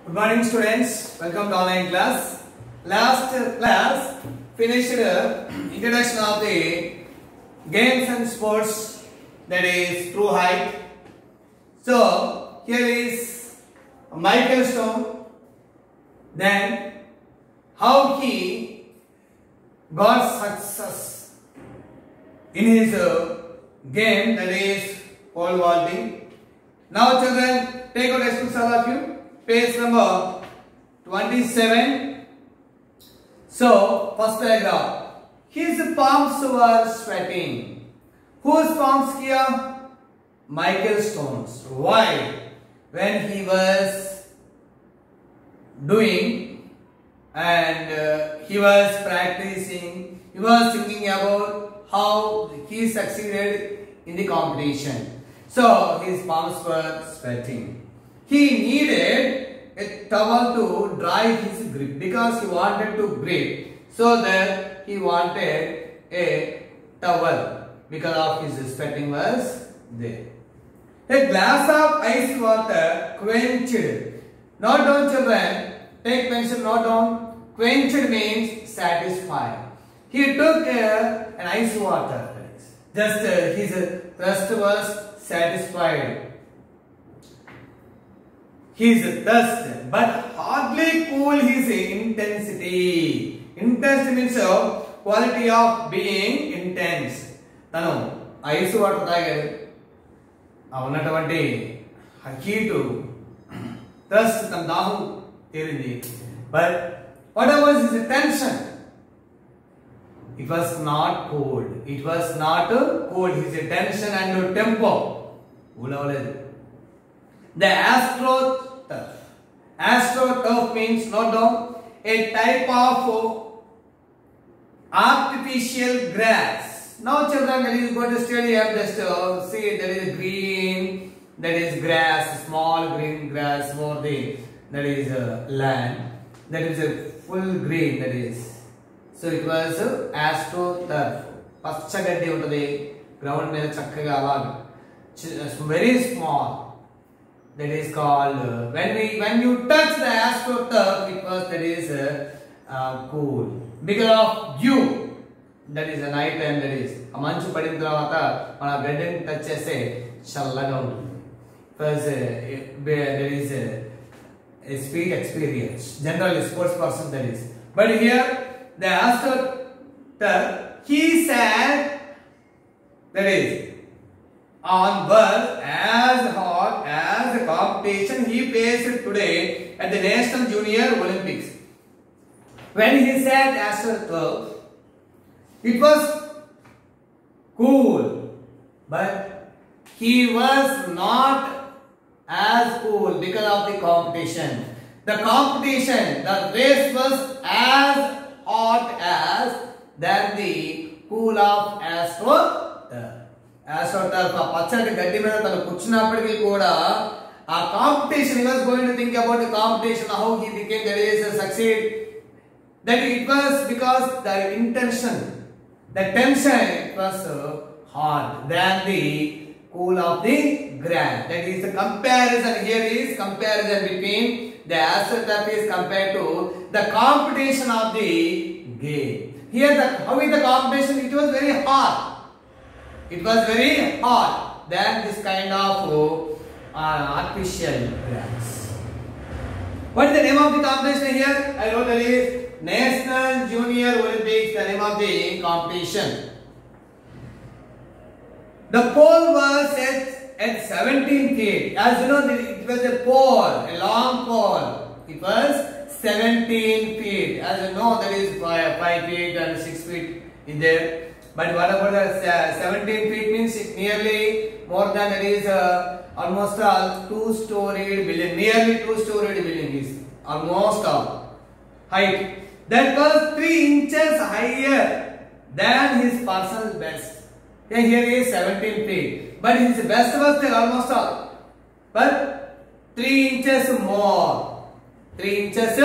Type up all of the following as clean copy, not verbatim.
Good morning, students. Welcome to online class. Last class finished introduction of the games and sports, that is through height. So here is a milestone. Then how he got success in his game, that is pole vaulting. Now children, take a textbooks, all of you. Page number 27. So, first paragraph. His palms were sweating. Whose palms here? Michael Stone's. Why? When he was doing and he was practicing, he was thinking about how he succeeded in the competition. So, his palms were sweating. He needed a towel to dry his grip because he wanted to grip, so that he wanted a towel because of his sweating was there. A glass of ice water quenched. Note down, children. Take pencil, note down. Quenched means satisfied. He took an ice water. Just his thirst was satisfied. His thirst, but hardly cool his intensity. Intense means quality of being intense. Tanu ice water తాగాడు. ఉన్నటువంటి heat thirst తన దాహం తీరింది. But what was his tension? It was not cold. It was not cold. His tension and tempo. The AstroTurf. AstroTurf means, note down, a type of artificial grass. Now children, that is going to study, I am just see there is green, that is grass, small green grass over the, that is land, that is a full green, that is. So it was AstroTurf. పచ్చగడ్డి ఉంటుంది ground మీద చక్కగా అలాగా very small. That is called when you touch the AstroTurf, it was, that is cool because of dew. That is a night time. That is a మంచు పడిన తర్వాత మన bed ని టచ్ చేస్తే చల్లగా ఉంటుంది. First there is a sweet experience. Generally sports person, that is. But here the AstroTurf, he said, that is on was as hot as the competition he faced today at the National Junior Olympics. When he said AstroTurf, it was cool, but he was not as cool because of the competition. The competition, the race was as hot as than the cool of AstroTurf. AstroTurf పచ్చటి గడ్డి మీద తను కూర్చున్నప్పటికీ కూడా ఆ competition, he was going to think about the competition, how he became, that is succeed, that it was because the intention, the tension, it was hard than the cool of the grass. That is the comparison. Here is comparison between the AstroTurf is compared to the competition of the game. Here how is the competition? It was very hard. It was very hot than this kind of artificial grass. What is the name of the competition here? I wrote that is National Junior Olympics, the name of the competition. The pole was at 17 feet. As you know, it was a pole, a long pole. It was 17 feet. As you know, that is 5 feet and 6 feet in there. But what about the 17 feet means it nearly more than, that is almost all 2-storied building. Nearly 2-storied building is almost all height. That was 3 inches higher than his personal best. Here is 17 feet. But his best was there almost all. But 3 inches more. 3 inches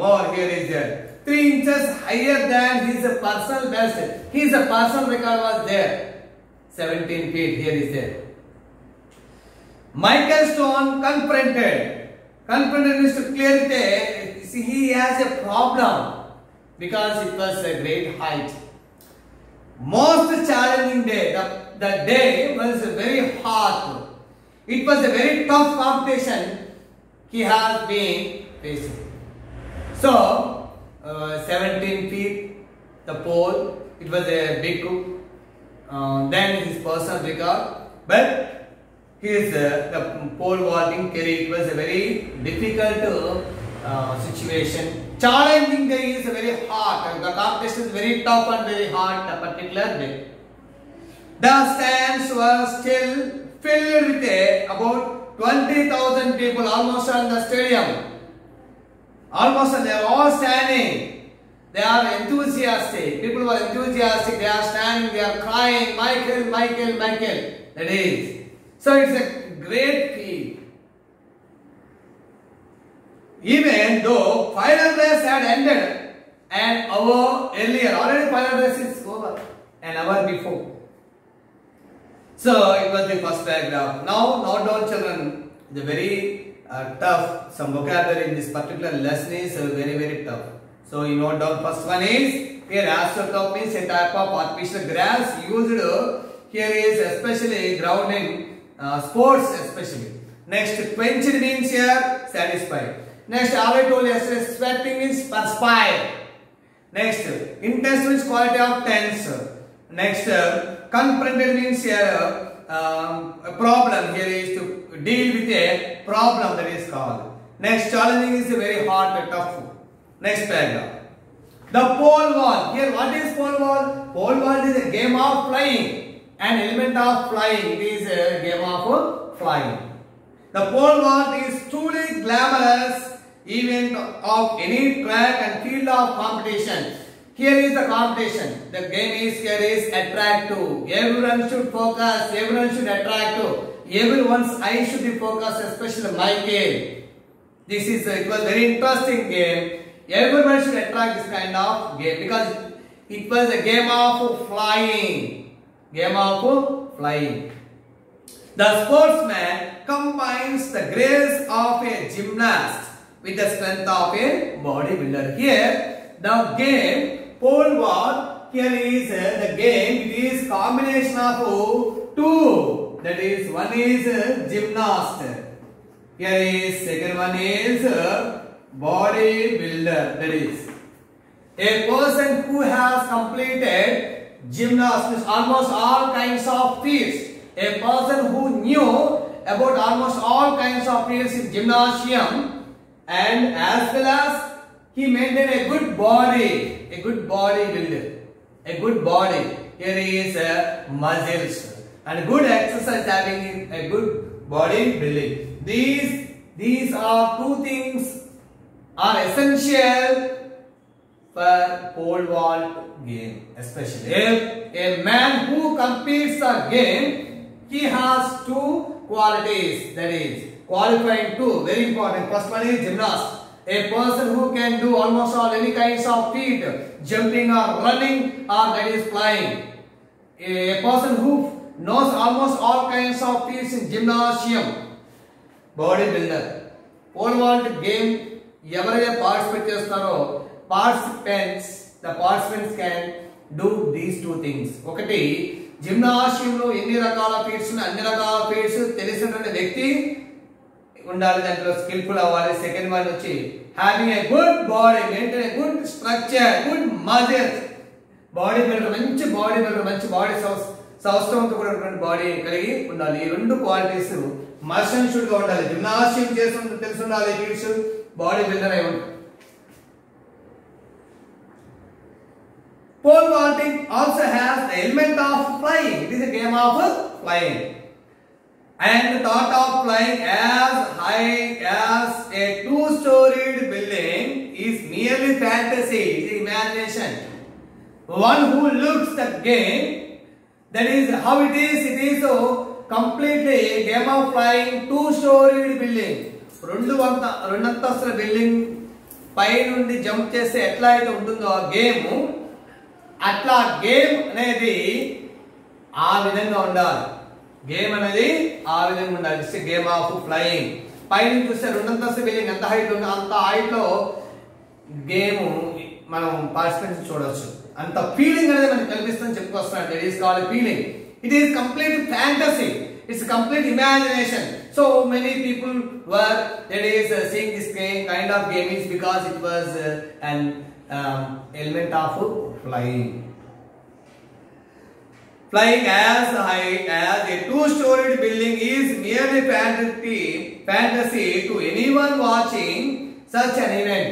more here is there. 3 inches higher than his personal best. His personal record was there. 17 feet here is there. Michael Stone confronted Confronted means to clear it. See, he has a problem because it was a great height. Most challenging day. The day was very hard. It was a very tough competition he has been facing. So, 17 feet, the pole, it was a big then his personal record, but his the pole vaulting career, it was a very difficult situation. Challenging day is very hard. The competition is very tough and very hard a particular day. The stands were still filled with about 20,000 people almost on the stadium. Almost, they are all standing. They are enthusiastic. People were enthusiastic. They are standing. They are crying, Michael, Michael, Michael. That is. So it's a great feat. Even though final race had ended an hour earlier, already final race is over an hour before. So it was the first paragraph. Now note down, children, the very tough. Some vocabulary in this particular lesson is very, very tough. So you note down, first one is here astroturf means a type of artificial grass used here is especially ground in sports especially. Next, quenched means here satisfied. Next, I already told you yesterday, sweating means perspire. Next, intense means quality of tense. Next, confronted means here a problem. Here is to deal with a problem, that is called. Next, challenging is very hard, tough. Next paragraph. The pole vault. Here, what is pole vault? Pole vault is a game of flying. An element of flying. It is a game of flying. The pole vault is truly glamorous event of any track and field of competition. Here is the competition. The game is here is attractive. Everyone should focus. Everyone should attractive. Everyone's eye should be focused, especially Michael. This is it was very interesting game. Everyone should attract this kind of game because it was a game of flying. Game of flying. The sportsman combines the grace of a gymnast with the strength of a bodybuilder. Here, the game pole vault. Here is the game. It is combination of two. That is, one is gymnast. Here is second one is bodybuilder. That is a person who has completed gymnastics, almost all kinds of feats. A person who knew about almost all kinds of feats in gymnasium, and as well as he maintained a good body, a good bodybuilder, a good body. Here is muscles and good exercise, having a good body building. These are two things are essential for pole vault game, especially. If a man who competes a game, he has two qualities, that is qualifying two, very important. First one is gymnast, a person who can do almost all any kinds of feat, jumping or running or that is flying. A person who knows almost all kinds of feats in gymnasium, bodybuilder. Pole vault game ఎవరైతే participate చేస్తారో the participants can do these two things. ఒకటి, జిమ్నాషియంలో ఎన్ని రకాల feets ఉన్నాయి, అన్ని రకాల feets తెలిసినటువంటి వ్యక్తి ఉండాలి, దాంట్లో స్కిల్ఫుల్ అవ్వాలి. సెకండ్ వన్ వచ్చి having a good body, maintain a good structure, good muscles. Body builder, మంచి బాడీ బిల్డర్, మంచి బాడీ సౌష్ఠవంతో కూడినటువంటి బాడీ కలిగి ఉండాలి. ఈ రెండు క్వాలిటీస్ మర్షన్షుడ్ గా ఉండాలి. జిమ్నాషియం చేసి తెలిసి ఉండాలి, ఫీట్స్ బాడీ బిల్డర్ అయి ఉంటారు. Pole vaulting also has the element of flying. It is a game of flying. And the thought of flying as high as a two-storied building is merely fantasy, it is imagination. One who looks the game, that is how it is so completely a game of flying two-storied building. రెండంతస్తుల building పై నుండి jump చేస్తే ఎట్లా అయితే ఉంటుందో ఆ game, అట్లా game అనేది ఆ విధంగా ఉండాలి. గేమ్ అనేది ఆ విధంగా ఉండాలి. It's game of flying. పైన చూస్తే 2 అంతస్తు బిల్డింగ్ ఎంత హైట్ ఉందో అంత హైట్ లో గేమ్ మనం పార్టిసిపెంట్స్ చూడొచ్చు. అంత ఫీలింగ్ అనేది మనకు కనిపిస్తుందని చెప్పుకొస్తున్నాడు. That is called feeling. It is complete fantasy. It's complete imagination. So many people were seeing this kind of game is because it was an element of flying. Flying as high as a 2-storied building is merely fantasy to anyone watching such an event.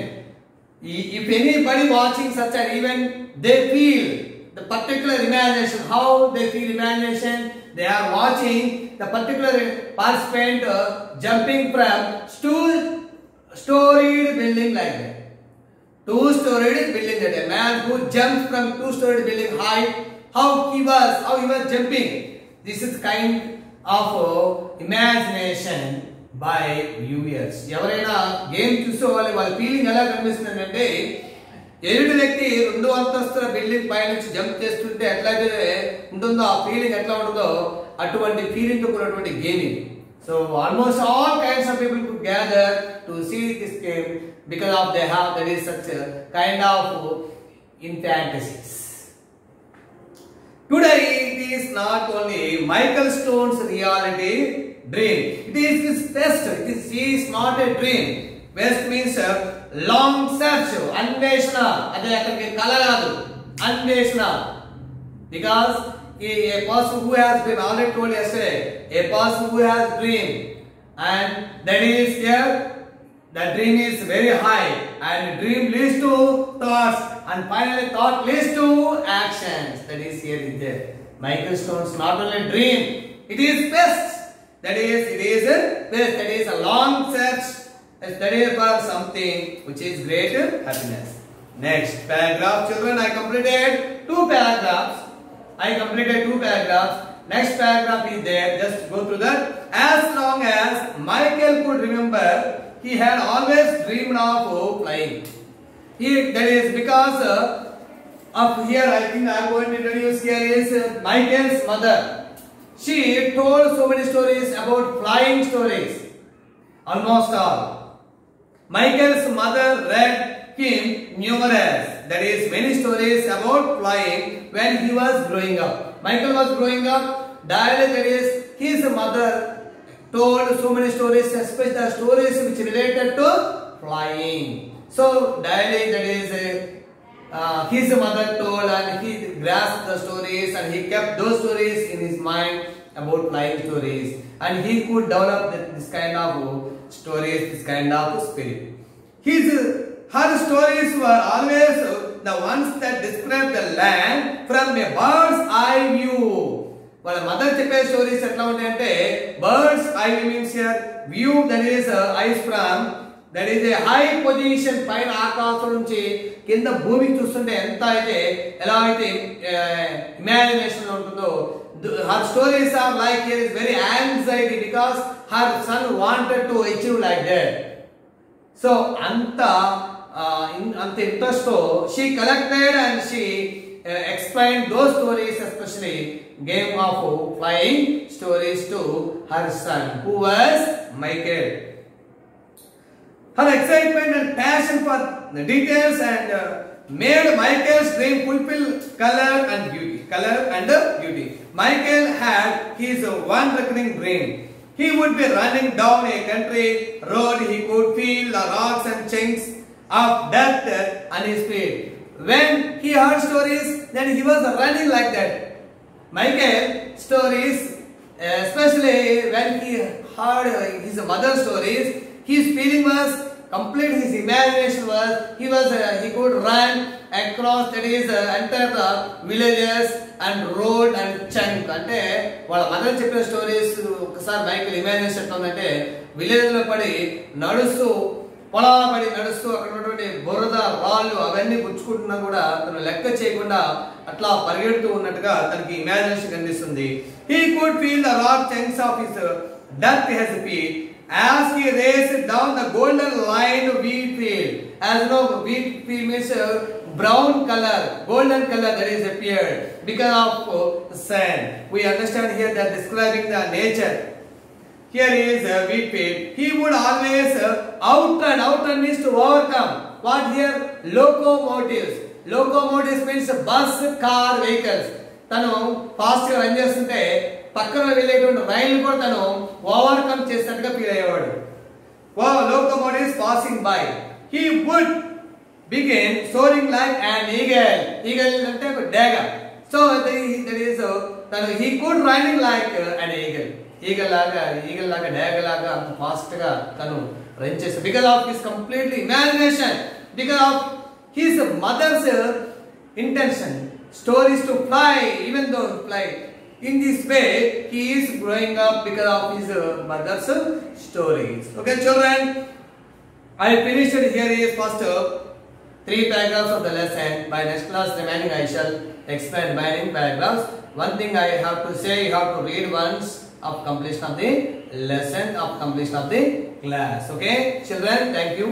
If anybody watching such an event, they feel the particular imagination. How they feel imagination? They are watching the particular participant jumping from 2-storied building like that. 2-storied building, that a man who jumps from 2-storied building height, how he was jumping. This is kind of imagination by viewers. ఎవరైనా game చూసే వాళ్ళ feeling ఎలా కనిపిస్తుందంటే ఎదుటి వ్యక్తి 2 అంతస్తుల building పై నుంచి jump చేస్తుంటే ఎట్లయితే ఉంటుందో ఆ ఫీలింగ్ ఎట్లా ఉంటుందో అటువంటి ఫీలింగ్ తో కూడినటువంటి gaming. So almost all kinds of people could gather to see this game because of they have that is such kind of in fantasies. Today it is not only Michael Stone's reality dream. It is his best. He is not a dream. Best means long search, अन्वेषण. अदे अक्कडिकी कल कादु, अन्वेषण. Because a person who has been already told yesterday, a person who has dream, and that is here, the dream is very high, and dream leads to thoughts, and finally thought leads to actions. That is here is there. Michael Stone's not only dream, it is best. That is, it is best. That is a long search. Study for something which is great happiness. Next paragraph, children. I completed 2 paragraphs. Next paragraph is there. Just go through that. As long as Michael could remember, he had always dreamed of flying. That is because of here. I think I am going to introduce here is Michael's mother. She told so many stories about flying stories. Almost all. Michael's mother read him numerous, that is many stories about flying when he was growing up. Michael was growing up, daily that is his mother told so many stories, especially the stories which related to flying. So daily that is his mother told, and he grasped the stories and he kept those stories in his mind about flying stories, and he could develop this kind of stories, this kind of spirit. Her stories were always the ones that describe the land from a bird's eye view. వాళ్ళ mother చెప్పే stories ఎట్లా ఉంటాయంటే bird's eye means here view, that is eyes from, that is a high position. పైన ఆకాశం నుంచి కింద భూమికి చూస్తుంటే ఎంత అయితే ఎలా అయితే ఇమాజినేషన్ ఉంటుందో. Her stories are like here is very anxiety because her son wanted to achieve like that. So anta interest to she collected and she explained those stories, especially game of flying stories to her son who was Michael. Her excitement and passion for the details and made Michael's dream fulfill color and beauty. Michael had his one recurring dream. He would be running down a country road. He could feel the rocks and chunks of death on his feet. When he heard stories, then he was running like that. Michael stories, especially when he heard his mother's stories, his feeling was complete. His imagination was he could run across, that is enter the villages and road and chunk. అంటే వాళ్ళ mother చెప్పిన stories ఒకసారి Michael imagination ఎట్లా ఉందంటే village లో పడి నడుస్తూ పొలాపడి నడుస్తూ అక్కడ ఉన్నటువంటి బురద రాళ్ళు అవన్నీ గుచ్చుకుంటున్నా కూడా తను లెక్క చేయకుండా అట్లా పరిగెడుతూ ఉన్నట్టుగా తనకి ఇమాజినేషన్ కనిపిస్తుంది. He could feel the rock chunks of his dirt at his feet as he raced down the golden line wheat field. As you know, wheat field means brown color, golden color that is appeared because of the sun. We understand here that describing the nature. Here is wheat field. He would always outrun. Outrun means to overcome. What here? Locomotives. Locomotives means bus, car, vehicles. తను fast గా run చేస్తుంటే పక్కన వెళ్ళేటువంటి రైలు కూడా తను overcome చేసినట్టుగా feel అయ్యేవాడు. Locomotives passing by. He would begin soaring like an eagle. Eagle అంటే ఒక డేగ. So that is he could running like an eagle. Eagle లాగా డేగ లాగా అంత ఫాస్ట్ గా తను రన్ చేస్తాడు. Because of his completely imagination, because of his mother's intention, stories to fly, even though fly. In this way, he is growing up because of his mother's stories. Okay, children, I finished here is first 3 paragraphs of the lesson. By next class remaining I shall explain remaining paragraphs. One thing I have to say, you have to read once of completion of the lesson, of completion of the class. Okay, children, thank you.